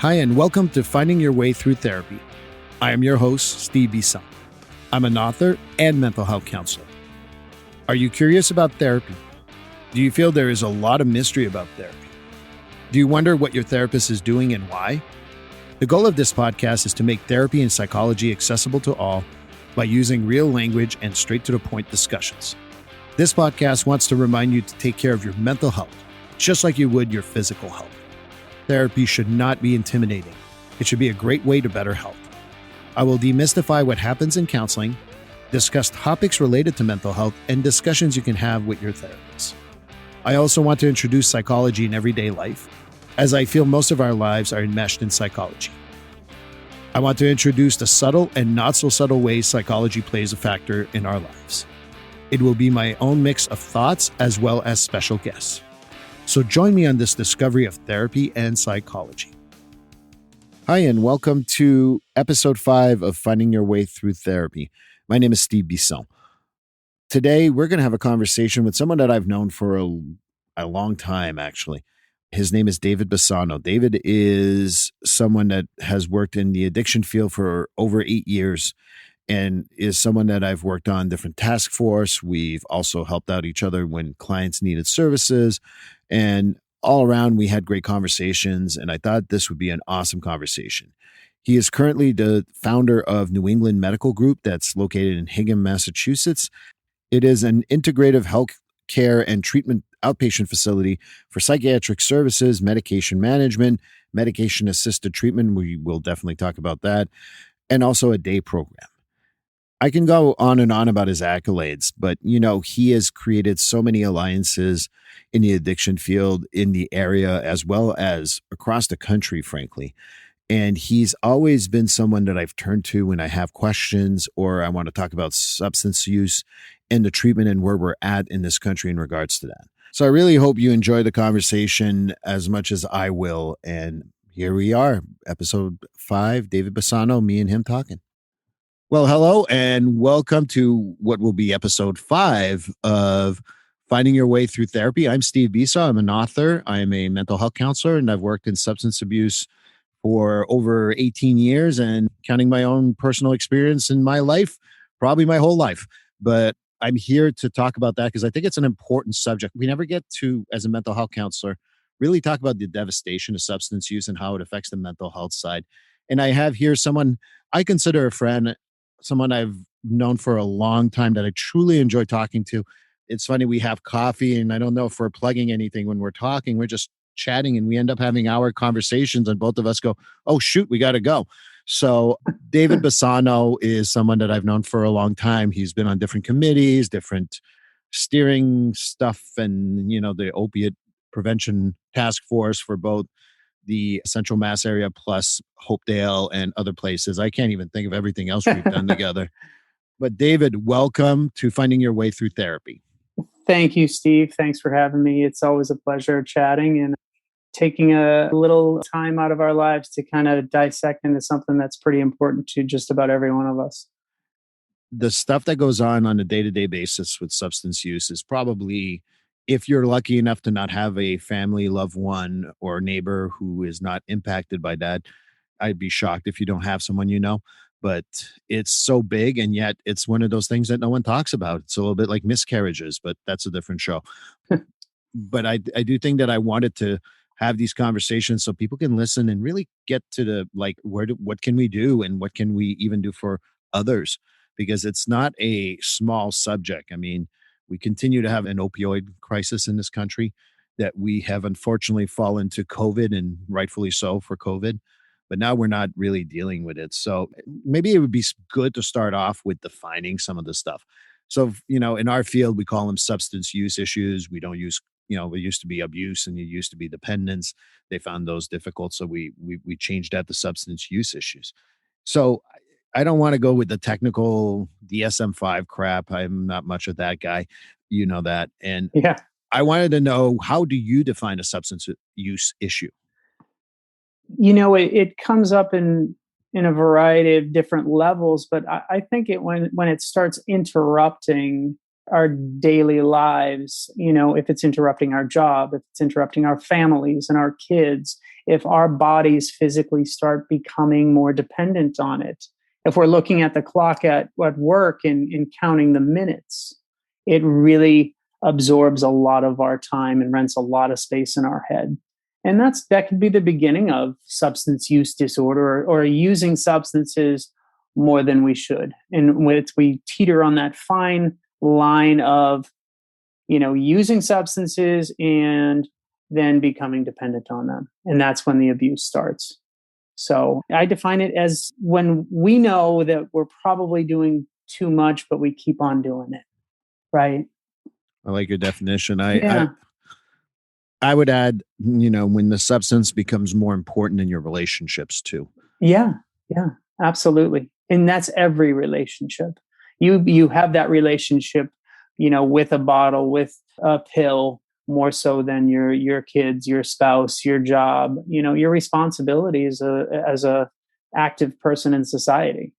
Hi, and welcome to Finding Your Way Through Therapy. I am your host, Steve Bassano. I'm an author and mental health counselor. Are you curious about therapy? Do you feel there is a lot of mystery about therapy? Do you wonder what your therapist is doing and why? The goal of this podcast is to make therapy and psychology accessible to all by using real language and straight-to-the-point discussions. This podcast wants to remind you to take care of your mental health, just like you would your physical health. Therapy should not be intimidating. It should be a great way to better health. I will demystify what happens in counseling, discuss topics related to mental health, and discussions you can have with your therapist. I also want to introduce psychology in everyday life, as I feel most of our lives are enmeshed in psychology. I want to introduce the subtle and not so subtle ways psychology plays a factor in our lives. It will be my own mix of thoughts as well as special guests. So join me on this discovery of therapy and psychology. Hi, and welcome to episode 5 of Finding Your Way Through Therapy. My name is Steve Bassano. Today, we're going to have a conversation with someone that I've known for a long time, actually. His name is David Bassano. David is someone that has worked in the addiction field for over 8 years and is someone that I've worked on different task force. We've also helped out each other when clients needed services. And all around, we had great conversations, and I thought this would be an awesome conversation. He is currently the founder of New England Medical Group that's located in Hingham, Massachusetts. It is an integrative health care and treatment outpatient facility for psychiatric services, medication management, medication-assisted treatment. We will definitely talk about that, and also a day program. I can go on and on about his accolades, but he has created so many alliances in the addiction field in the area as well as across the country, frankly. And he's always been someone that I've turned to when I have questions or I want to talk about substance use and the treatment and where we're at in this country in regards to that. So I really hope you enjoy the conversation as much as I will. And here we are, episode 5, David Bassano, me and him talking. Well, hello and welcome to what will be episode 5 of Finding Your Way Through Therapy. I'm Steve Bassano. I'm an author. I'm a mental health counselor, and I've worked in substance abuse for over 18 years and counting my own personal experience in my life, probably my whole life. But I'm here to talk about that because I think it's an important subject. We never get to, as a mental health counselor, really talk about the devastation of substance use and how it affects the mental health side. And I have here someone I consider a friend, someone I've known for a long time that I truly enjoy talking to. It's funny, we have coffee and I don't know if we're plugging anything when we're talking. We're just chatting and we end up having hour conversations and both of us go, oh, shoot, we got to go. So David Bassano is someone that I've known for a long time. He's been on different committees, different steering stuff and, the opiate prevention task force for both the Central Mass area plus Hopedale and other places. I can't even think of everything else we've done together. But David, welcome to Finding Your Way Through Therapy. Thank you, Steve. Thanks for having me. It's always a pleasure chatting and taking a little time out of our lives to kind of dissect into something that's pretty important to just about every one of us. The stuff that goes on a day-to-day basis with substance use is probably, if you're lucky enough to not have a family, loved one, or neighbor who is not impacted by that, I'd be shocked if you don't have someone but it's so big, and yet it's one of those things that no one talks about. It's a little bit like miscarriages, but that's a different show. But I do think that I wanted to have these conversations so people can listen and really get to the, what can we do and what can we even do for others? Because it's not a small subject. I mean, we continue to have an opioid crisis in this country that we have unfortunately fallen to COVID, and rightfully so for COVID. But now we're not really dealing with it. So maybe it would be good to start off with defining some of the stuff. So, in our field, we call them substance use issues. We don't use, it used to be abuse and it used to be dependence. They found those difficult. So we changed that to substance use issues. So I don't want to go with the technical DSM-5 crap. I'm not much of that guy. You know that. And yeah, I wanted to know, how do you define a substance use issue? It comes up in a variety of different levels, but I think when it starts interrupting our daily lives, if it's interrupting our job, if it's interrupting our families and our kids, if our bodies physically start becoming more dependent on it. If we're looking at the clock at work and counting the minutes, it really absorbs a lot of our time and rents a lot of space in our head. And that could be the beginning of substance use disorder, or using substances more than we should. And we teeter on that fine line of, using substances and then becoming dependent on them. And that's when the abuse starts. So I define it as when we know that we're probably doing too much, but we keep on doing it. Right. I like your definition. I Yeah. I would add, when the substance becomes more important in your relationships too. Yeah. Yeah. Absolutely. And that's every relationship. You have that relationship, with a bottle, with a pill, more so than your kids, your spouse, your job, your responsibilities as a active person in society.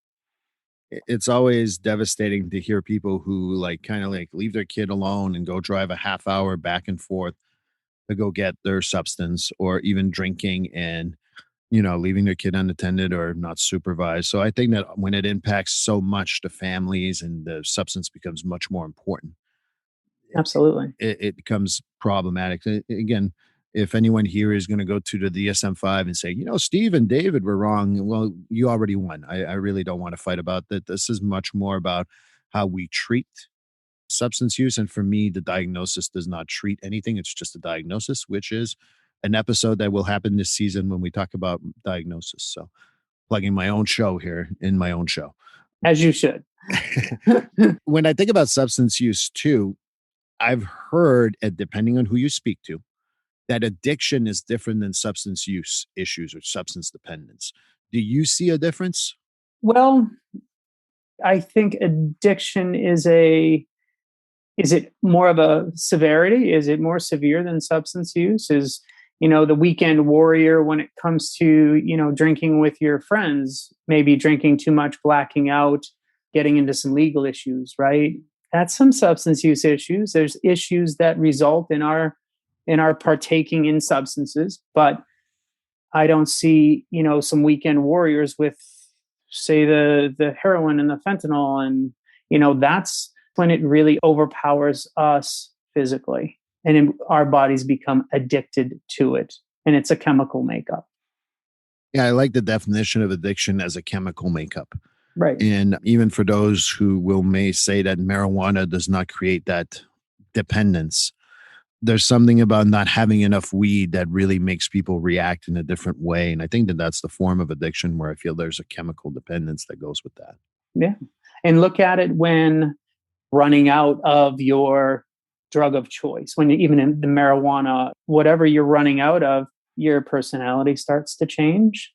It's always devastating to hear people who kind of leave their kid alone and go drive a half hour back and forth to go get their substance, or even drinking and leaving their kid unattended or not supervised. So I think that when it impacts so much the families and the substance becomes much more important, Absolutely. it becomes problematic. Again, if anyone here is going to go to the DSM-5 and say, Steve and David were wrong, well, you already won. I really don't want to fight about that. This is much more about how we treat substance use. And for me, the diagnosis does not treat anything. It's just a diagnosis, which is an episode that will happen this season when we talk about diagnosis. So plugging my own show here in my own show. As you should. When I think about substance use too, I've heard, depending on who you speak to, that addiction is different than substance use issues or substance dependence. Do you see a difference? Well, I think addiction is it more of a severity? Is it more severe than substance use? Is, the weekend warrior when it comes to, drinking with your friends, maybe drinking too much, blacking out, getting into some legal issues, right? That's some substance use issues. There's issues that result in our partaking in substances, but I don't see, some weekend warriors with, say, the heroin and the fentanyl, and that's when it really overpowers us physically, and our bodies become addicted to it, and it's a chemical makeup. Yeah, I like the definition of addiction as a chemical makeup. Right. And even for those who may say that marijuana does not create that dependence, there's something about not having enough weed that really makes people react in a different way. And I think that that's the form of addiction where I feel there's a chemical dependence that goes with that. Yeah. And look at it when running out of your drug of choice, when even in the marijuana, whatever you're running out of, your personality starts to change.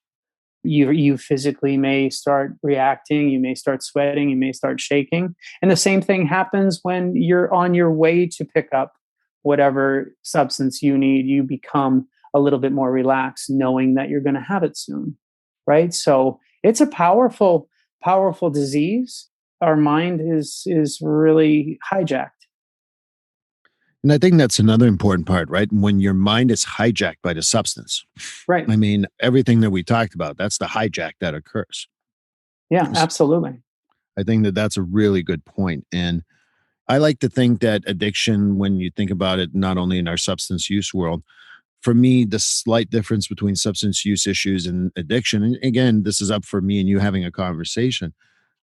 You physically may start reacting, you may start sweating, you may start shaking. And the same thing happens when you're on your way to pick up whatever substance you need. You become a little bit more relaxed knowing that you're going to have it soon. Right? So it's a powerful, powerful disease. Our mind is really hijacked. And I think that's another important part, right? When your mind is hijacked by the substance. Right. I mean, everything that we talked about, that's the hijack that occurs. Yeah, absolutely. I think that that's a really good point. And I like to think that addiction, when you think about it, not only in our substance use world, for me, the slight difference between substance use issues and addiction, and again, this is up for me and you having a conversation.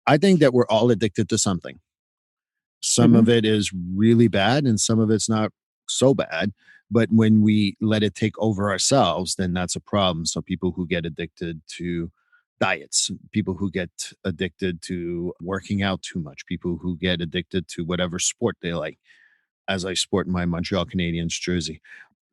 I think that we're all addicted to something. Some of Hmm. it is really bad and some of it's not so bad. But when we let it take over ourselves, then that's a problem. So people who get addicted to diets, people who get addicted to working out too much, people who get addicted to whatever sport they like, as I sport my Montreal Canadiens jersey.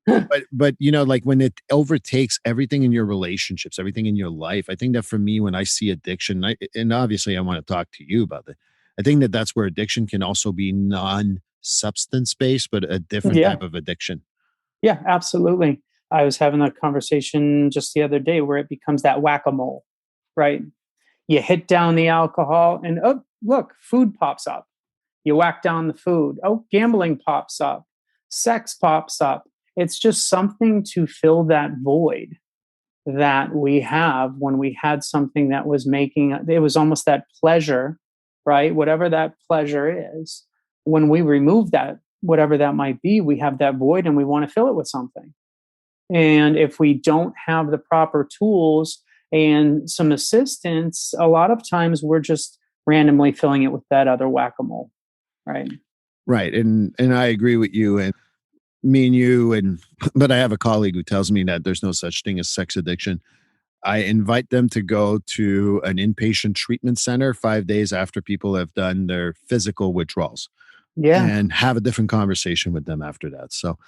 But when it overtakes everything in your relationships, everything in your life, I think that for me, when I see addiction, and obviously I want to talk to you about that, I think that that's where addiction can also be non-substance based, but a different Yeah. type of addiction. Yeah, absolutely. I was having a conversation just the other day where it becomes that whack-a-mole, right? You hit down the alcohol and, oh, look, food pops up. You whack down the food. Oh, gambling pops up. Sex pops up. It's just something to fill that void. that we have when we had something that was making it was almost that pleasure, right? Whatever that pleasure is, when we remove that, whatever that might be, we have that void and we want to fill it with something. And if we don't have the proper tools and some assistance, a lot of times we're just randomly filling it with that other whack-a-mole, right? Right. And I agree with you. And me and you, but I have a colleague who tells me that there's no such thing as sex addiction. I invite them to go to an inpatient treatment center 5 days after people have done their physical withdrawals Yeah. and have a different conversation with them after that. So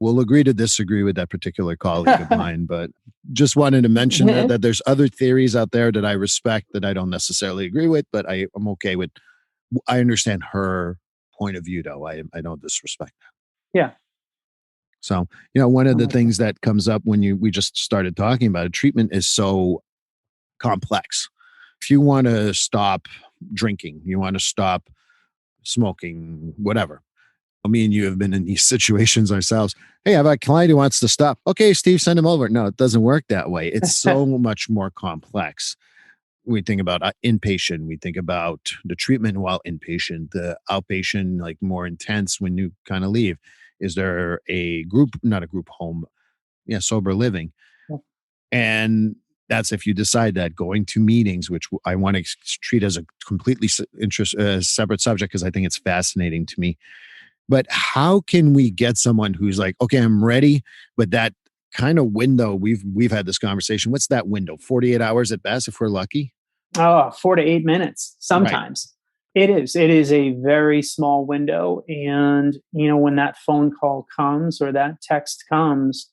we'll agree to disagree with that particular colleague of mine, but just wanted to mention that there's other theories out there that I respect that I don't necessarily agree with, but I'm okay with. I understand her point of view, though. I don't disrespect that. Yeah. So, one of the things that comes up when we just started talking about it, treatment is so complex. If you want to stop drinking, you want to stop smoking, whatever. Me and you have been in these situations ourselves. Hey, I have a client who wants to stop. Okay, Steve, send him over. No, it doesn't work that way. It's so much more complex. We think about inpatient. We think about the treatment while inpatient, the outpatient, like more intense when you kind of leave. Is there a group, not a group home, sober living? And that's if you decide that going to meetings, which I want to treat as a completely separate subject because I think it's fascinating to me. But how can we get someone who's like, okay, I'm ready, but that kind of window, we've had this conversation. What's that window? 48 hours at best, if we're lucky? Oh, 4 to 8 minutes Right. sometimes. It is. It is a very small window. And, when that phone call comes or that text comes,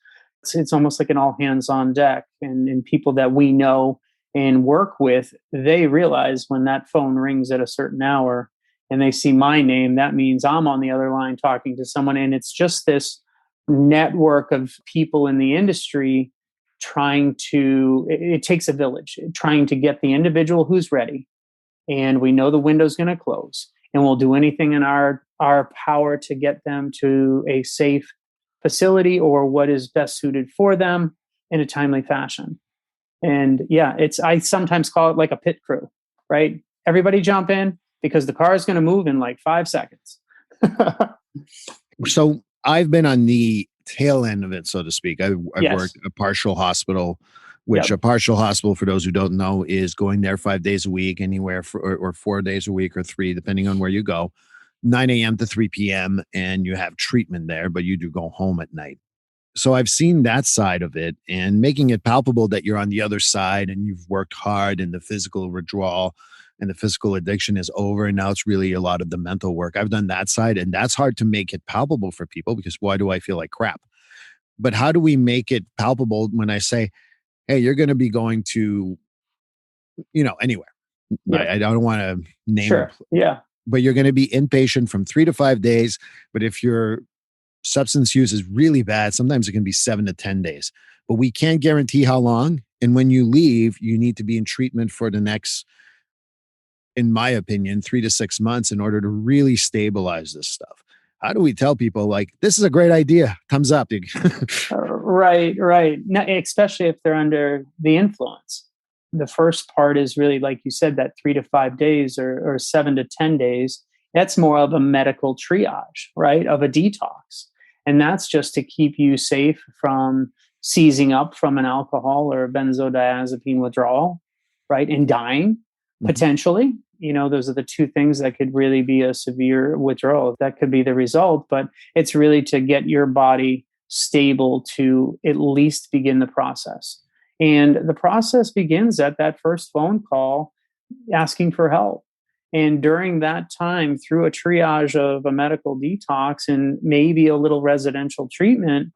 it's almost like an all hands on deck. And people that we know and work with, they realize when that phone rings at a certain hour and they see my name, that means I'm on the other line talking to someone. And it's just this network of people in the industry it takes a village trying to get the individual who's ready, and we know the window's going to close, and we'll do anything in our power to get them to a safe facility or what is best suited for them in a timely fashion. And I sometimes call it like a pit crew, right? Everybody jump in because the car is going to move in like 5 seconds. So I've been on the tail end of it, so to speak. I've Yes. worked a partial hospital, which Yep. a partial hospital, for those who don't know, is going there 5 days a week, anywhere or 4 days a week or three, depending on where you go, 9 a.m. to 3 p.m. And you have treatment there, but you do go home at night. So I've seen that side of it and making it palpable that you're on the other side and you've worked hard and the physical withdrawal and the physical addiction is over. And now it's really a lot of the mental work. I've done that side, and that's hard to make it palpable for people because why do I feel like crap? But how do we make it palpable when I say, hey, you're going to be going to, anywhere. Yeah. I don't want to name Sure. Yeah. but you're going to be inpatient from 3 to 5 days. But if your substance use is really bad, sometimes it can be 7 to 10 days. But we can't guarantee how long. And when you leave, you need to be in treatment for the next, in my opinion, 3 to 6 months in order to really stabilize this stuff. How do we tell people like, this is a great idea? Thumbs up. Right. Now, especially if they're under the influence. The first part is really, like you said, that 3 to 5 days or 7 to 10 days. That's more of a medical triage, right? Of a detox. And that's just to keep you safe from seizing up from an alcohol or a benzodiazepine withdrawal, right? And dying potentially. Those are the two things that could really be a severe withdrawal. That could be the result, but it's really to get your body stable to at least begin the process. And the process begins at that first phone call asking for help. And during that time, through a triage of a medical detox and maybe a little residential treatment,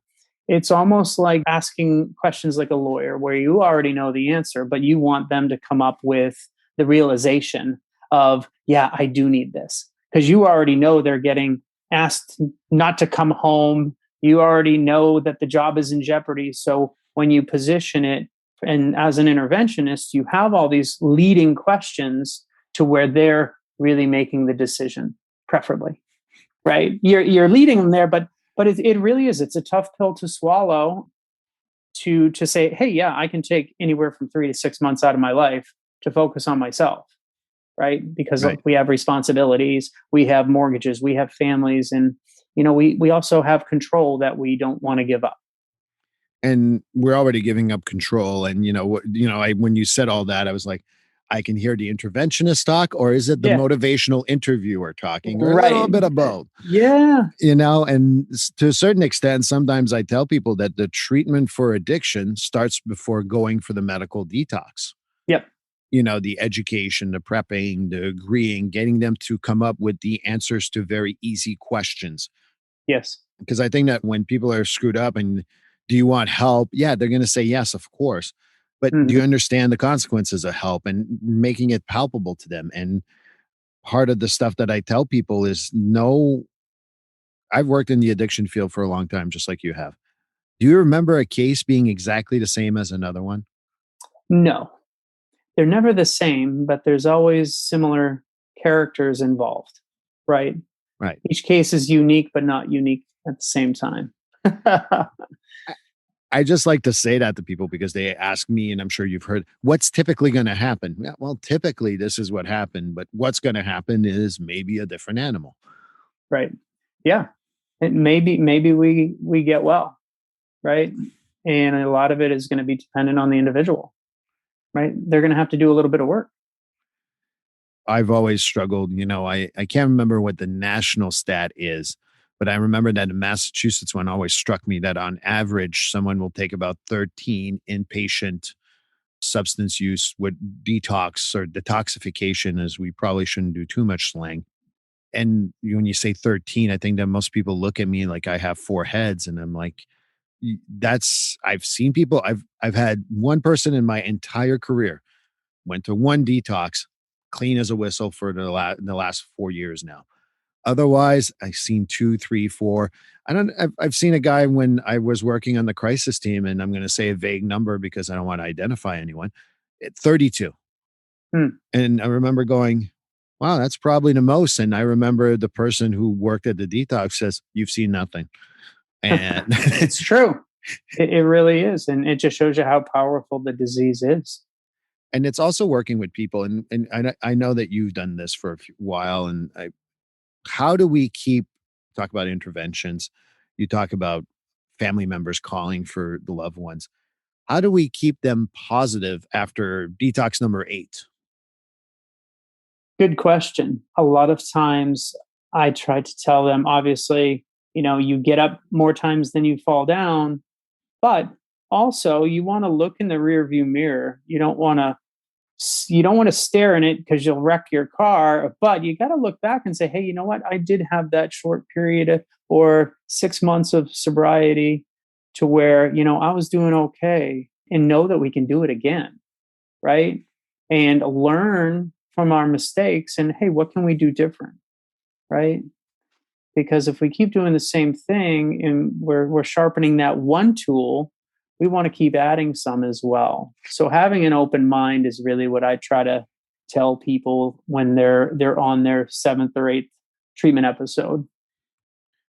it's almost like asking questions like a lawyer, where you already know the answer, but you want them to come up with the realization of, yeah, I do need this. Because you already know they're getting asked not to come home. You already know that the job is in jeopardy. So when you position it, and as an interventionist, you have all these leading questions to where they're really making the decision, preferably, right? You're leading them there, but it really is. It's a tough pill to swallow to say, hey, yeah, I can take anywhere from 3 to 6 months out of my life to focus on myself, right? Because Right. we have responsibilities, we have mortgages, we have families, and we also have control that we don't want to give up. And we're already giving up control. And when you said all that, I was like, I can hear the interventionist talk, or is it the Yeah, motivational interviewer talking, or a little right. bit of both? Yeah. And to a certain extent, sometimes I tell people that the treatment for addiction starts before going for the medical detox. Yep. The education, the prepping, the agreeing, getting them to come up with the answers to very easy questions. Yes. Because I think that when people are screwed up and do you want help? Yeah, they're going to say yes, of course. But do you Mhm. understand the consequences of help and making it palpable to them? And part of the stuff that I tell people is no, I've worked in the addiction field for a long time, just like you have. Do you remember a case being exactly the same as another one? No, they're never the same, but there's always similar characters involved, right? Right. Each case is unique, but not unique at the same time. I just like to say that to people because they ask me, and I'm sure you've heard, what's typically going to happen? Yeah, well, typically this is what happened, but what's going to happen is maybe a different animal. Right. Yeah. And maybe we get well, right? And a lot of it is going to be dependent on the individual, right? They're going to have to do a little bit of work. I've always struggled. I can't remember what the national stat is, but I remember that the Massachusetts one always struck me that on average, someone will take about 13 inpatient substance use with detox or detoxification, as we probably shouldn't do too much slang. And when you say 13, I think that most people look at me like I have four heads. And I'm like, I've seen people, I've had one person in my entire career went to one detox, clean as a whistle for the last 4 years now. Otherwise, I've seen two, three, four. I've seen a guy when I was working on the crisis team, and I'm going to say a vague number because I don't want to identify anyone, at 32. Hmm. And I remember going, wow, that's probably the most. And I remember the person who worked at the detox says, you've seen nothing. And It's true. It really is. And it just shows you how powerful the disease is. and it's also working with people. And I know that you've done this for a while. And how do we talk about interventions? You talk about family members calling for the loved ones. How do we keep them positive after detox number 8? Good question. A lot of times I try to tell them, obviously, you get up more times than you fall down, but also you want to look in the rear view mirror. You don't want to stare in it because you'll wreck your car, but you got to look back and say, hey, you know what? I did have that short period or 6 months of sobriety to where, I was doing okay, and know that we can do it again, right? And learn from our mistakes and, hey, what can we do different, right? Because if we keep doing the same thing and we're sharpening that one tool, we want to keep adding some as well. So having an open mind is really what I try to tell people when they're on their seventh or eighth treatment episode.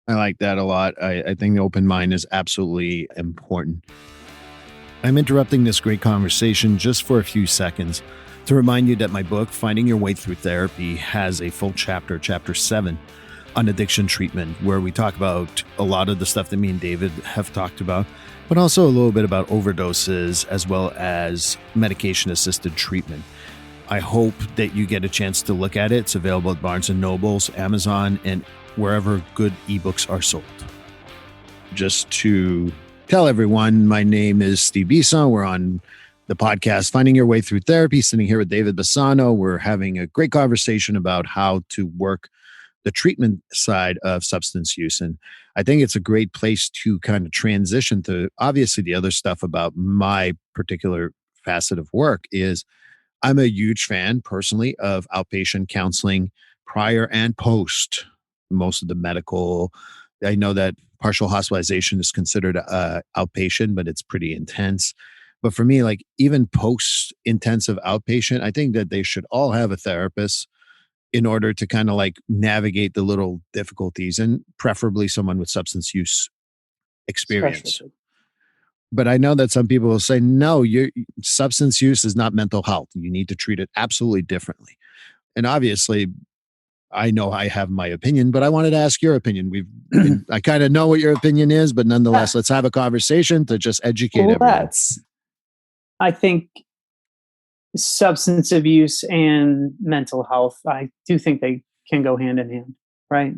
I like that a lot. I think the open mind is absolutely important. I'm interrupting this great conversation just for a few seconds to remind you that my book, Finding Your Way Through Therapy, has a full chapter 7, on addiction treatment, where we talk about a lot of the stuff that me and David have talked about, but also a little bit about overdoses as well as medication-assisted treatment. I hope that you get a chance to look at it. It's available at Barnes & Nobles, Amazon, and wherever good ebooks are sold. Just to tell everyone, my name is Steve Bassano. We're on the podcast Finding Your Way Through Therapy, sitting here with David Bassano. We're having a great conversation about how to work the treatment side of substance use. And I think it's a great place to kind of transition to obviously the other stuff about my particular facet of work is I'm a huge fan personally of outpatient counseling prior and post most of the medical. I know that partial hospitalization is considered outpatient, but it's pretty intense. But for me, like even post intensive outpatient, I think that they should all have a therapist in order to kind of like navigate the little difficulties, and preferably someone with substance use experience. Especially. But I know that some people will say, no, your substance use is not mental health. You need to treat it absolutely differently. And obviously, I know I have my opinion, but I wanted to ask your opinion. I kind of know what your opinion is, but nonetheless, let's have a conversation to just educate everyone. I think substance abuse and mental health, I do think they can go hand in hand, right?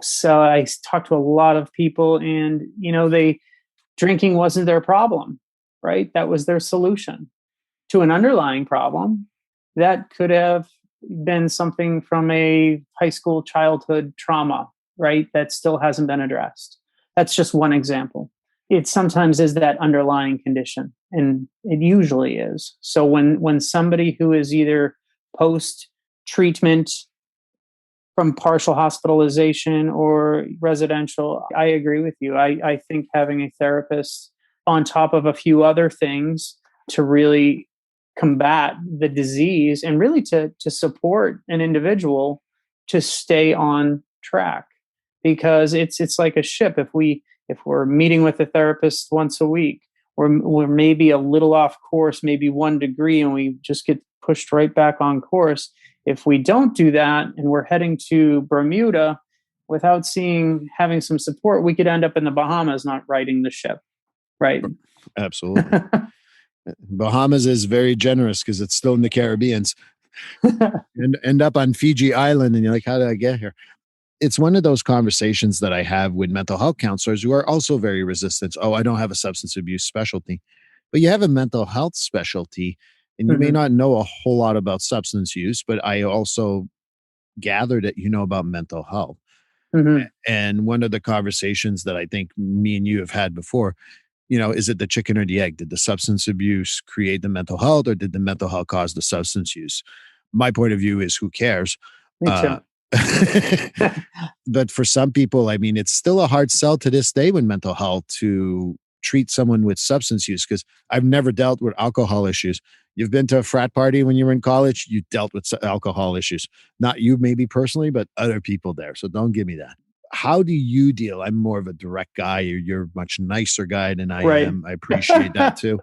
So I talked to a lot of people, and they drinking wasn't their problem, right? That was their solution to an underlying problem that could have been something from a high school childhood trauma, right? That still hasn't been addressed. That's just one example. It sometimes is that underlying condition, and it usually is. So when somebody who is either post treatment from partial hospitalization or residential, I agree with you. I think having a therapist on top of a few other things to really combat the disease and really to support an individual to stay on track, because it's like a ship. If we're meeting with a therapist once a week, we're maybe a little off course, maybe 1 degree, and we just get pushed right back on course. If we don't do that and we're heading to Bermuda without having some support, we could end up in the Bahamas not righting the ship, right? Absolutely. Bahamas is very generous because it's still in the Caribbean. And end up on Fiji Island, and you're like, how did I get here? It's one of those conversations that I have with mental health counselors who are also very resistant. Oh, I don't have a substance abuse specialty, but you have a mental health specialty, and you may Mhm, not know a whole lot about substance use, but I also gather that you know about mental health. mhm. And one of the conversations that I think me and you have had before, is it the chicken or the egg? Did the substance abuse create the mental health, or did the mental health cause the substance use? My point of view is, who cares? Me Uh, too. but for some people, I mean, it's still a hard sell to this day with mental health to treat someone with substance use, because I've never dealt with alcohol issues. You've been to a frat party when you were in college, you dealt with alcohol issues. Not you, maybe personally, but other people there. So don't give me that. How do you deal? I'm more of a direct guy. You're a much nicer guy than I Right. am. I appreciate that too.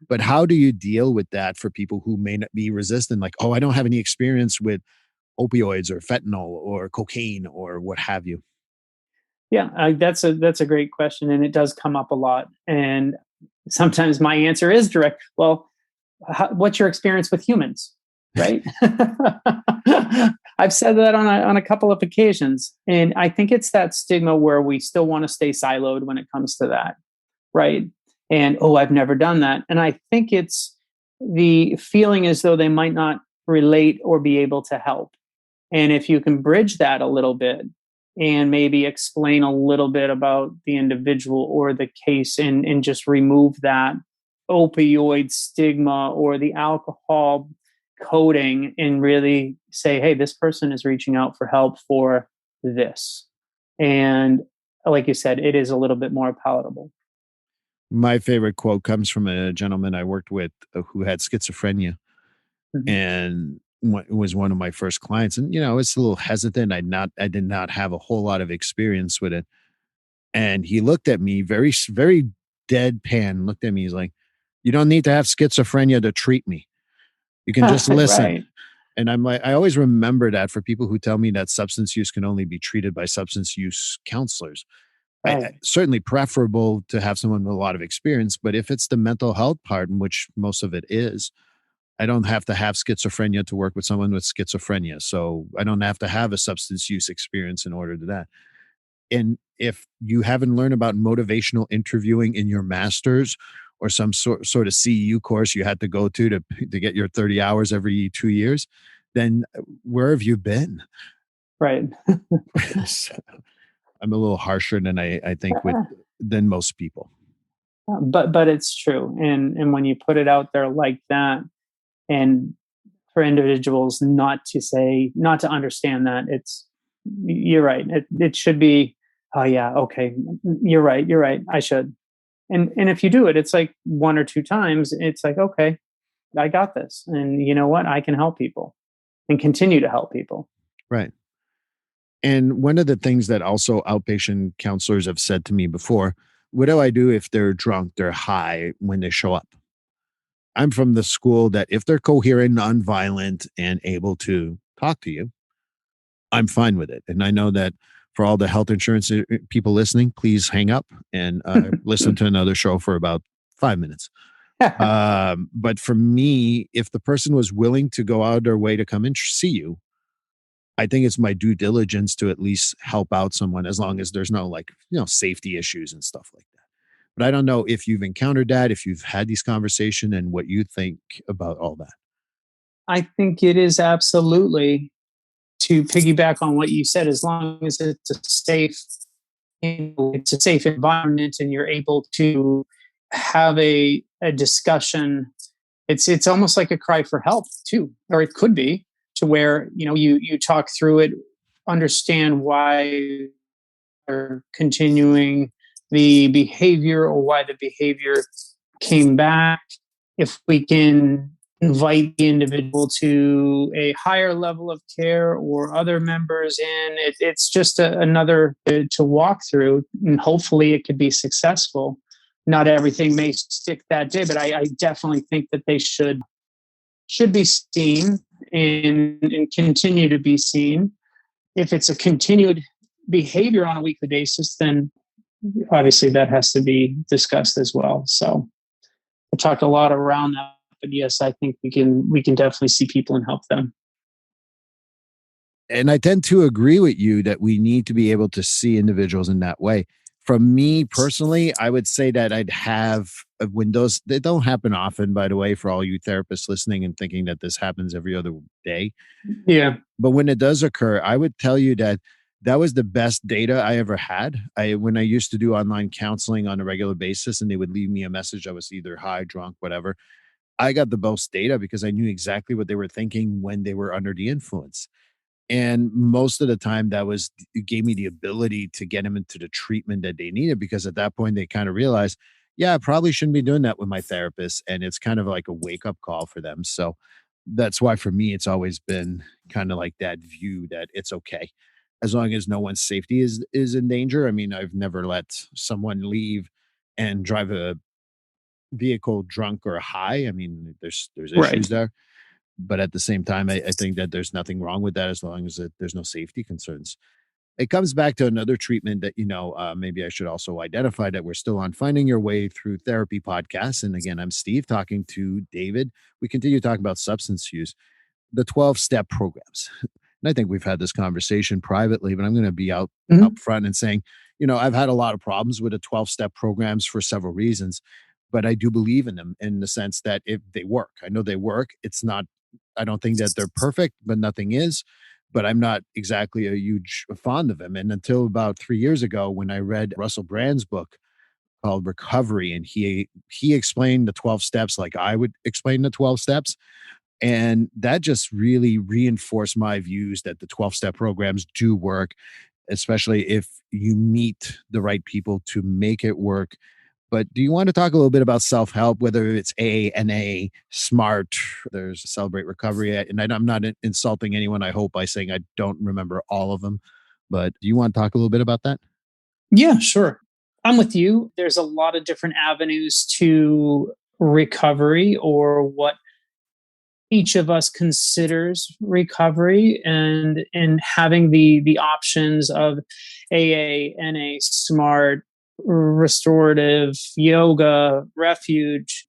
But how do you deal with that for people who may not be resistant? Like, oh, I don't have any experience with opioids or fentanyl or cocaine or what have you. Yeah, that's a great question, and it does come up a lot. And sometimes my answer is direct. Well, what's your experience with humans, right? I've said that on a couple of occasions, and I think it's that stigma where we still want to stay siloed when it comes to that, right? And oh, I've never done that, and I think it's the feeling as though they might not relate or be able to help. And if you can bridge that a little bit and maybe explain a little bit about the individual or the case, and just remove that opioid stigma or the alcohol coding, and really say, hey, this person is reaching out for help for this. And like you said, it is a little bit more palatable. My favorite quote comes from a gentleman I worked with who had schizophrenia, Mhm. and was one of my first clients. And, it's a little hesitant. I did not have a whole lot of experience with it. And he looked at me very, very deadpan, looked at me. He's like, you don't need to have schizophrenia to treat me. You can just listen. Right, And I'm like, I always remember that for people who tell me that substance use can only be treated by substance use counselors. right, Certainly preferable to have someone with a lot of experience, but if it's the mental health part, in which most of it is, I don't have to have schizophrenia to work with someone with schizophrenia. So I don't have to have a substance use experience in order to that. And if you haven't learned about motivational interviewing in your master's, or some sort of CEU course you had to go to get your 30 hours every 2 years, then where have you been? right. So I'm a little harsher than I think than most people. But it's true, and when you put it out there like that, and for individuals not to understand that, you're right. It should be, oh yeah, okay, you're right, I should. And if you do it, it's like one or two times, it's like, okay, I got this, and you know what, I can help people and continue to help people. Right. And one of the things that also outpatient counselors have said to me before, What do I do if they're drunk, they're high when they show up? I'm from the school that if they're coherent, nonviolent, and able to talk to you, I'm fine with it. And I know that for all the health insurance people listening, please hang up and listen to another show for about 5 minutes. But for me, if the person was willing to go out of their way to come and see you, I think it's my due diligence to at least help out someone as long as there's no safety issues and stuff like that. But I don't know if you've encountered that, if you've had these conversation and what you think about all that. I think it is absolutely, to piggyback on what you said, as long as it's a safe environment and you're able to have a discussion. It's almost like a cry for help too, or it could be, to where you talk through it, understand why they're continuing the behavior or why the behavior came back. If we can invite the individual to a higher level of care or other members in, it's just another to walk through, and hopefully it could be successful. Not everything may stick that day, but I definitely think that they should be seen and continue to be seen. If it's a continued behavior on a weekly basis, then obviously that has to be discussed as well. So I talked a lot around that, but yes, I think we can definitely see people and help them. And I tend to agree with you that we need to be able to see individuals in that way. From me personally, I would say that I'd have windows that don't happen often, by the way, for all you therapists listening and thinking that this happens every other day. Yeah. But when it does occur, I would tell you that that was the best data I ever had. When I used to do online counseling on a regular basis and they would leave me a message, I was either high, drunk, whatever. I got the most data because I knew exactly what they were thinking when they were under the influence. And most of the time it gave me the ability to get them into the treatment that they needed, because at that point they kind of realized, yeah, I probably shouldn't be doing that with my therapist. And it's kind of like a wake up call for them. So that's why for me, it's always been kind of like that view that it's okay as long as no one's safety is in danger. I mean, I've never let someone leave and drive a vehicle drunk or high. I mean, there's Right. issues there, but at the same time, I think that there's nothing wrong with that as long as there's no safety concerns. It comes back to another treatment that maybe I should also identify, that we're still on Finding Your Way Through Therapy podcast. And again, I'm Steve talking to David. We continue talking about substance use, the 12-step programs. And I think we've had this conversation privately, but I'm going to be out Mhm. up front and saying, I've had a lot of problems with the 12-step programs for several reasons, but I do believe in them in the sense that if they work, I know they work. I don't think that they're perfect, but nothing is. But I'm not exactly a huge fond of them. And until about 3 years ago, when I read Russell Brand's book called Recovery, and he explained the 12 steps like I would explain the 12 steps. And that just really reinforced my views that the 12-step programs do work, especially if you meet the right people to make it work. But do you want to talk a little bit about self-help, whether it's A, NA, SMART, there's Celebrate Recovery, and I'm not insulting anyone, I hope, by saying I don't remember all of them, but do you want to talk a little bit about that? Yeah, sure. I'm with you. There's a lot of different avenues to recovery, or what each of us considers recovery, and having the options of AA, NA, SMART, restorative, yoga, refuge.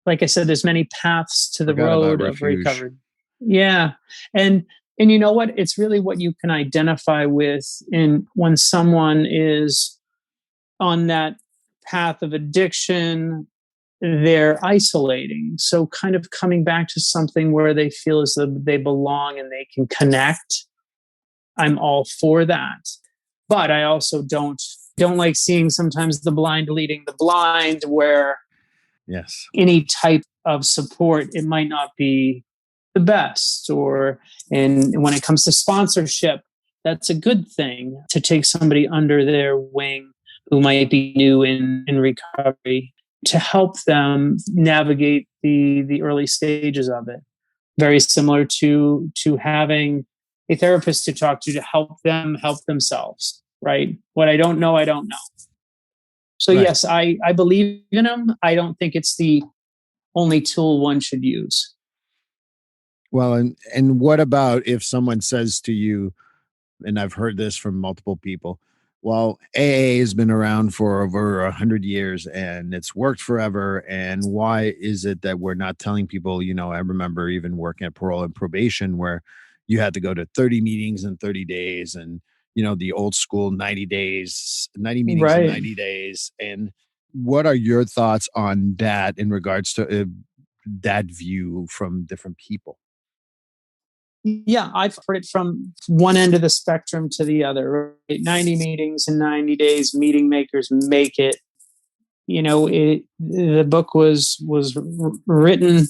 Like I said, there's many paths to the Forgot about road of refuge. recovery. Yeah. And you know what? It's really what you can identify with in when someone is on that path of addiction, they're isolating. So kind of coming back to something where they feel as though they belong and they can connect. I'm all for that. But I also don't like seeing sometimes the blind leading the blind, where Yes. any type of support, it might not be the best. Or, and when it comes to sponsorship, that's a good thing, to take somebody under their wing who might be new in recovery, to help them navigate the early stages of it. Very similar to having a therapist to talk to help them help themselves, right? What I don't know, I don't know. So Right. yes, I believe in them. I don't think it's the only tool one should use. Well, and what about if someone says to you, and I've heard this from multiple people. Well, AA has been around for over 100 years and it's worked forever. And why is it that we're not telling people? I remember even working at parole and probation where you had to go to 30 meetings in 30 days and, the old school 90 days, 90 meetings in Right. 90 days. And what are your thoughts on that in regards to that view from different people? Yeah, I've heard it from one end of the spectrum to the other. Right? 90 meetings in 90 days, meeting makers make it. The book was written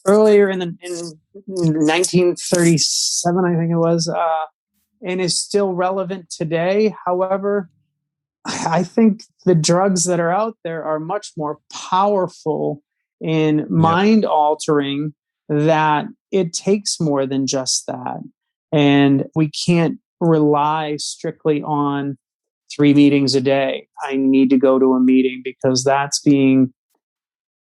earlier in 1937, I think it was, and is still relevant today. However, I think the drugs that are out there are much more powerful and Yep. mind altering, that it takes more than just that. And we can't rely strictly on 3 meetings a day. I need to go to a meeting, because that's being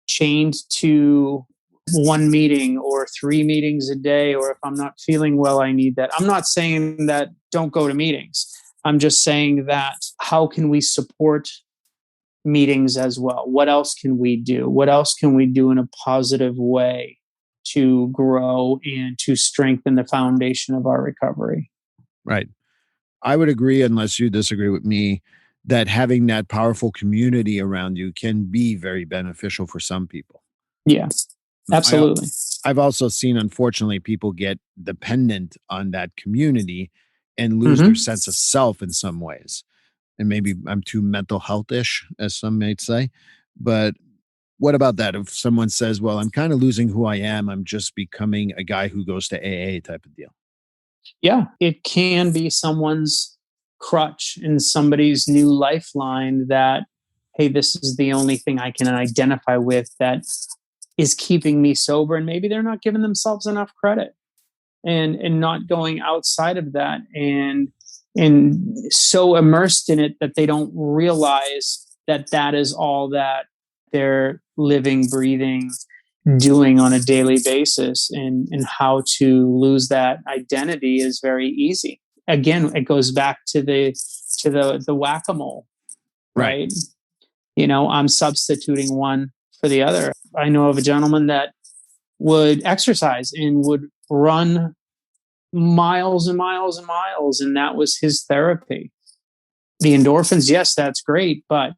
chained to 1 meeting or 3 meetings a day. Or if I'm not feeling well, I need that. I'm not saying that don't go to meetings. I'm just saying that how can we support meetings as well? What else can we do? What else can we do in a positive way to grow and to strengthen the foundation of our recovery? Right. I would agree, unless you disagree with me, that having that powerful community around you can be very beneficial for some people. Yeah, I, absolutely. I've also seen, unfortunately, people get dependent on that community and lose their Mm-hmm. sense of self in some ways. And maybe I'm too mental health-ish, as some might say. But what about that? If someone says, well, I'm kind of losing who I am, I'm just becoming a guy who goes to AA type of deal. Yeah, it can be someone's crutch and somebody's new lifeline that, hey, this is the only thing I can identify with that is keeping me sober. And maybe they're not giving themselves enough credit, and not going outside of that, and so immersed in it that they don't realize that that is all that they're living, breathing, doing on a daily basis. And how to lose that identity is very easy. Again, it goes back to the whack-a-mole, Right. right? I'm substituting one for the other. I know of a gentleman that would exercise and would run miles and miles and miles, and that was his therapy. The endorphins, yes, that's great, but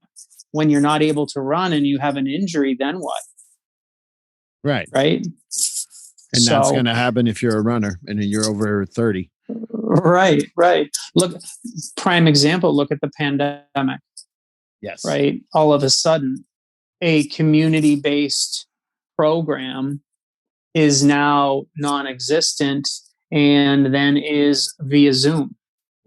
when you're not able to run and you have an injury, then what? Right. Right? And that's going So to happen if you're a runner and you're over 30. right. Look, prime example, look at the pandemic, Yes. right? All of a sudden, a community-based program is now non-existent, and then is via Zoom,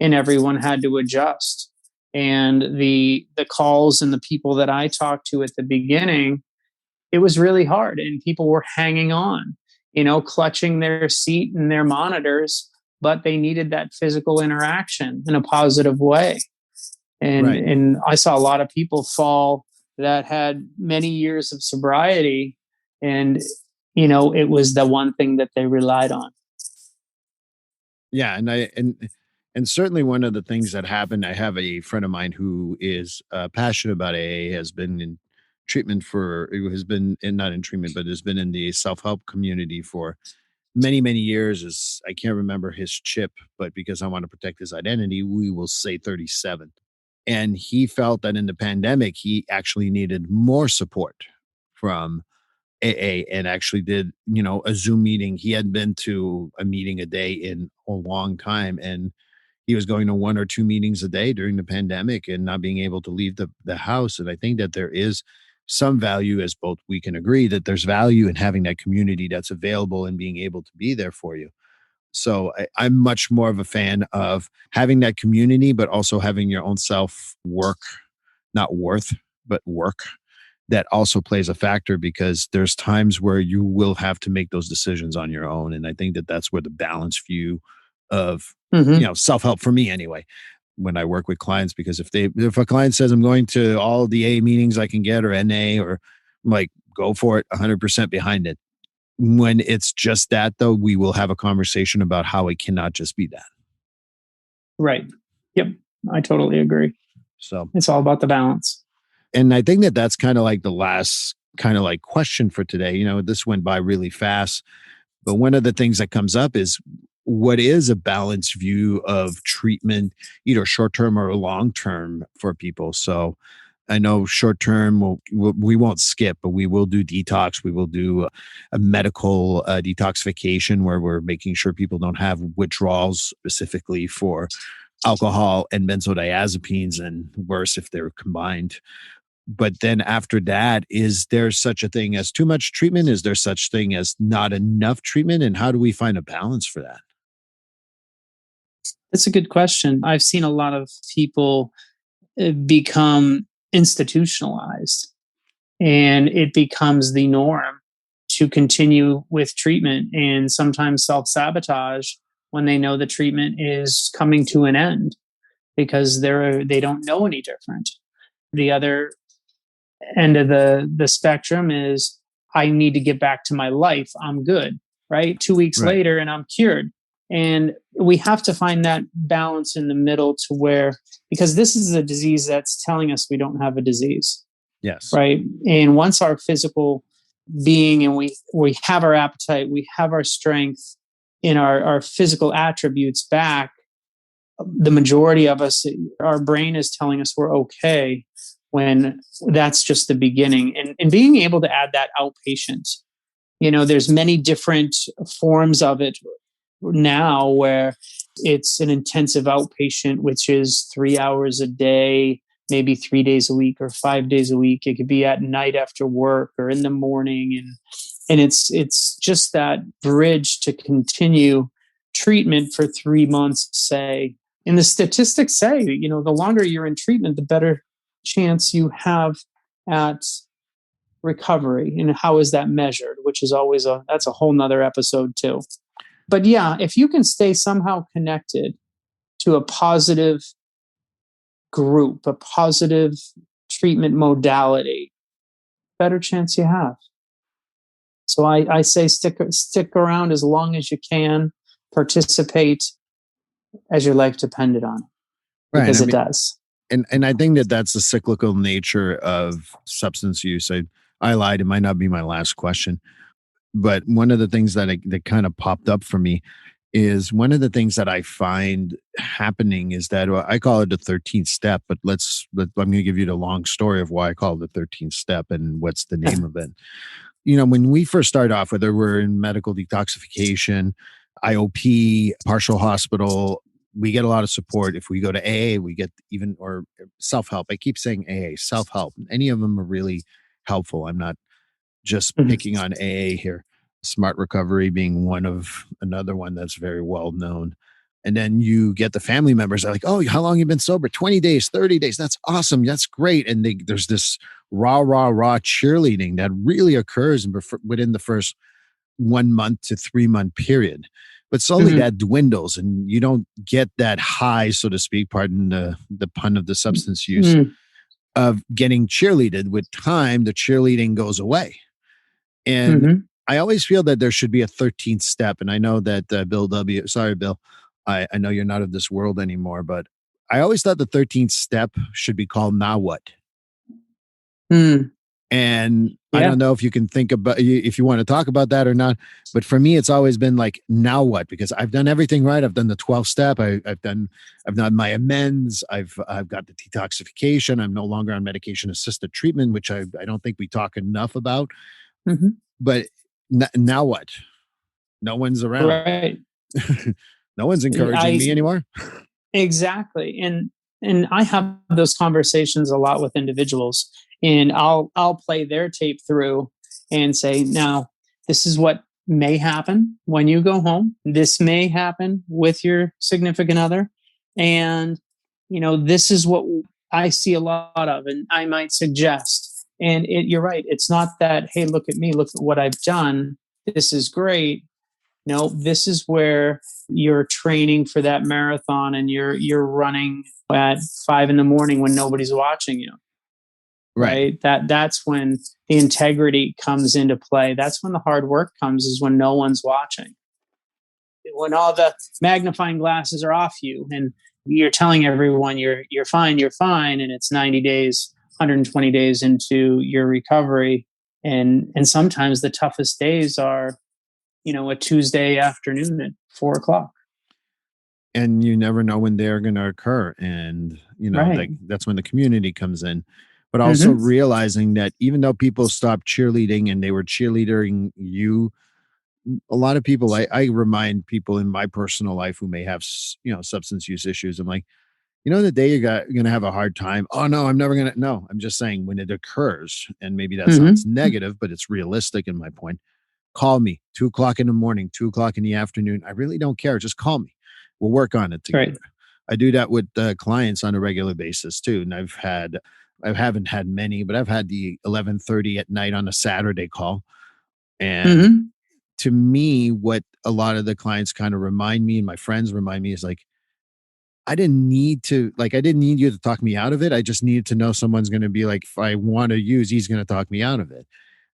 and everyone had to adjust. And the calls and the people that I talked to at the beginning, it was really hard, and people were hanging on, clutching their seat and their monitors, but they needed that physical interaction in a positive way. and Right. and I saw a lot of people fall that had many years of sobriety, and it was the one thing that they relied on. Yeah, and certainly one of the things that happened, I have a friend of mine who is passionate about AA, has been in treatment for, has been in, not in treatment, but has been in the self-help community for many, many years. Is I can't remember his chip, but because I want to protect his identity, we will say 37. And he felt that in the pandemic, he actually needed more support from AA, and actually did, a Zoom meeting. He hadn't been to a meeting a day in a long time. And he was going to 1 or 2 meetings a day during the pandemic and not being able to leave the house. And I think that there is some value, as both we can agree, that there's value in having that community that's available and being able to be there for you. So I'm much more of a fan of having that community, but also having your own self work, not worth, but work, that also plays a factor, because there's times where you will have to make those decisions on your own. And I think that that's where the balanced view of, Mm-hmm. self-help for me anyway, when I work with clients, because if a client says I'm going to all the A meetings I can get or NA, or I'm like, go for it, 100% behind it. When it's just that, though, we will have a conversation about how it cannot just be that. Right. Yep. I totally agree. So it's all about the balance. And I think that that's kind of like the last kind of like question for today. This went by really fast, but one of the things that comes up is, what is a balanced view of treatment, either short term or long term for people? So I know short term, we won't skip, but we will do detox. We will do a medical detoxification where we're making sure people don't have withdrawals specifically for alcohol and benzodiazepines, and worse if they're combined. But then after that, is there such a thing as too much treatment? Is there such thing as not enough treatment? And how do we find a balance for that? That's a good question. I've seen a lot of people become institutionalized, and it becomes the norm to continue with treatment and sometimes self-sabotage when they know the treatment is coming to an end because they don't know any different. The other end of the spectrum is, I need to get back to my life. I'm good, right? 2 weeks Right. later and I'm cured. And we have to find that balance in the middle to where, because this is a disease that's telling us we don't have a disease. Yes. Right. And once our physical being, and we have our appetite, we have our strength in our physical attributes back, the majority of us, our brain is telling us we're okay, when that's just the beginning. And being able to add that outpatient, there's many different forms of it now where it's an intensive outpatient, which is 3 hours a day, maybe 3 days a week or 5 days a week. It could be at night after work or in the morning. And it's just that bridge to continue treatment for 3 months, say. And the statistics say, the longer you're in treatment, the better chance you have at recovery. And how is that measured? Which is always that's a whole nother episode too. But yeah, if you can stay somehow connected to a positive group, a positive treatment modality, better chance you have. So I say stick around as long as you can, participate as your life depended on, because it does. And I think that that's the cyclical nature of substance use. I lied. It might not be my last question, but one of the things that kind of popped up for me is, one of the things that I find happening is that, I call it the 13th step, but I'm going to give you the long story of why I call it the 13th step and what's the name of it. When we first start off, whether we're in medical detoxification, IOP, partial hospital, we get a lot of support. If we go to AA, we get or self-help. I keep saying AA, self-help. Any of them are really helpful. I'm not just picking on AA here. Smart Recovery being another one that's very well known. And then you get the family members that are like, oh, how long have you been sober? 20 days, 30 days. That's awesome. That's great. And there's this raw cheerleading that really occurs within the first 1 month to 3 month period. But slowly that dwindles and you don't get that high, so to speak, pardon the pun of the substance use, of getting cheerleaded. With time, the cheerleading goes away. And I always feel that there should be a 13th step. And I know that Bill, I know you're not of this world anymore, but I always thought the 13th step should be called now what? And I don't know if you can think about, if you want to talk about that or not, but for me, it's always been like, now what? Because I've done everything right. I've done the 12 step. I've done my amends. I've got the detoxification. I'm no longer on medication assisted treatment, which I don't think we talk enough about. But now what? No one's around. Right. No one's encouraging me anymore. Exactly. And I have those conversations a lot with individuals, and I'll play their tape through and say, now, this is what may happen when you go home. This may happen with your significant other. And, this is what I see a lot of, and I might suggest. And you're right. It's not that, hey, look at me, look at what I've done. This is great. No, this is where you're training for that marathon and you're running at 5 a.m. when nobody's watching you. Right. Right. That's when the integrity comes into play. That's when the hard work comes, is when no one's watching. When all the magnifying glasses are off you and you're telling everyone you're fine, and it's 90 days, 120 days into your recovery. And sometimes the toughest days are, a Tuesday afternoon at 4 o'clock. And you never know when they're going to occur. And, Right. that's when the community comes in. But also Mm-hmm. realizing that even though people stopped cheerleading and they were cheerleading you, a lot of people, I remind people in my personal life who may have, substance use issues. I'm like, the day you're going to have a hard time. Oh, no, I'm never going to. No, I'm just saying when it occurs, and maybe that sounds Mm-hmm. negative, but it's realistic in my point. Call me 2 o'clock in the morning, 2 o'clock in the afternoon. I really don't care. Just call me. We'll work on it together. Right. I do that with clients on a regular basis too. And I haven't had many, but I've had the 11:30 at night on a Saturday call. And Mm-hmm. to me, what a lot of the clients kind of remind me and my friends remind me is like, I didn't need you to talk me out of it. I just needed to know someone's going to be like, if I want to use, he's going to talk me out of it.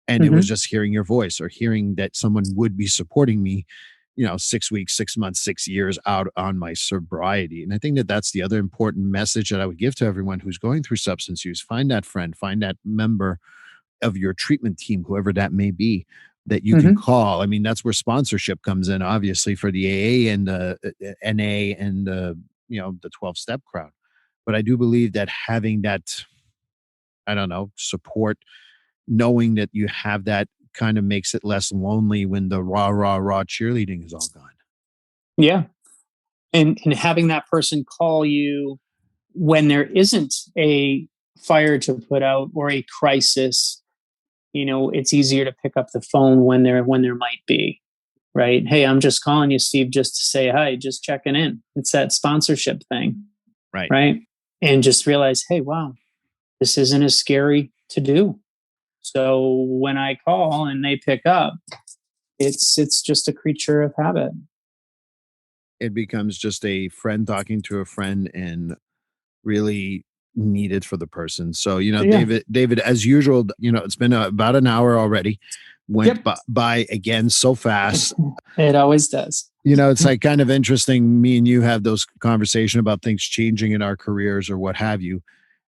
And it was Mm-hmm. just hearing your voice or hearing that someone would be supporting me, 6 weeks, 6 months, 6 years out on my sobriety. And I think that that's the other important message that I would give to everyone who's going through substance use. Find that friend, find that member of your treatment team, whoever that may be, that you can Mm-hmm. call. I mean, that's where sponsorship comes in, obviously, for the AA and the NA and the 12-step crowd. But I do believe that having that, I don't know, support, knowing that you have that kind of makes it less lonely when the raw cheerleading is all gone. Yeah. And having that person call you when there isn't a fire to put out or a crisis, it's easier to pick up the phone when there might be. Right. Hey, I'm just calling you, Steve, just to say hi, just checking in. It's that sponsorship thing. Right. Right. And just realize, hey, wow, this isn't as scary to do. So when I call and they pick up, it's just a creature of habit. It becomes just a friend talking to a friend and really needed for the person. So, Yeah. David, as usual, it's been about an hour already. Went Yep. by again so fast. It always does. It's like kind of interesting. Me and you have those conversation about things changing in our careers or what have you.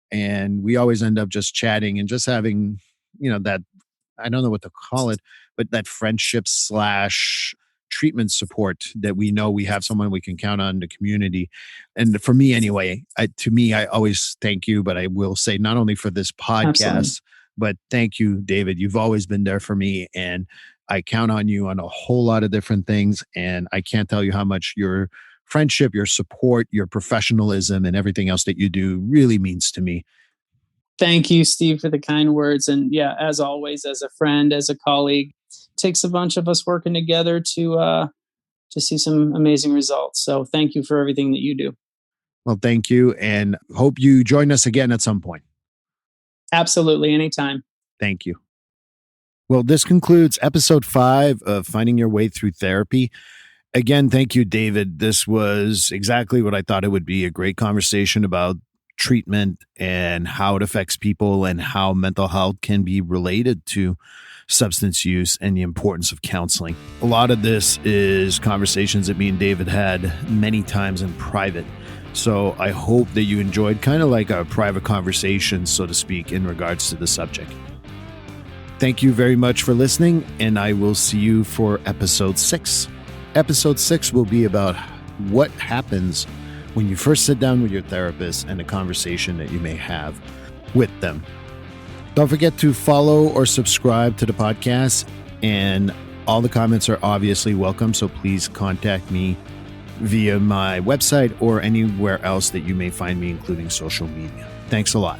And we always end up just chatting and just having, that, I don't know what to call it, but that friendship slash treatment support that we know we have someone we can count on in the community. And for me anyway, I always thank you, but I will say not only for this Absolutely. podcast, but thank you, David. You've always been there for me, and I count on you on a whole lot of different things. And I can't tell you how much your friendship, your support, your professionalism, and everything else that you do really means to me. Thank you, Steve, for the kind words. And yeah, as always, as a friend, as a colleague, it takes a bunch of us working together to see some amazing results. So thank you for everything that you do. Well, thank you, and hope you join us again at some point. Absolutely. Anytime. Thank you. Well, this concludes episode 5 of Finding Your Way Through Therapy. Again, thank you, David. This was exactly what I thought it would be, a great conversation about treatment and how it affects people and how mental health can be related to substance use and the importance of counseling. A lot of this is conversations that me and David had many times in private. So I hope that you enjoyed kind of like a private conversation, so to speak, in regards to the subject. Thank you very much for listening, and I will see you for episode 6. Episode 6 will be about what happens when you first sit down with your therapist and a conversation that you may have with them. Don't forget to follow or subscribe to the podcast, and all the comments are obviously welcome, so please contact me via my website or anywhere else that you may find me, including social media. Thanks a lot.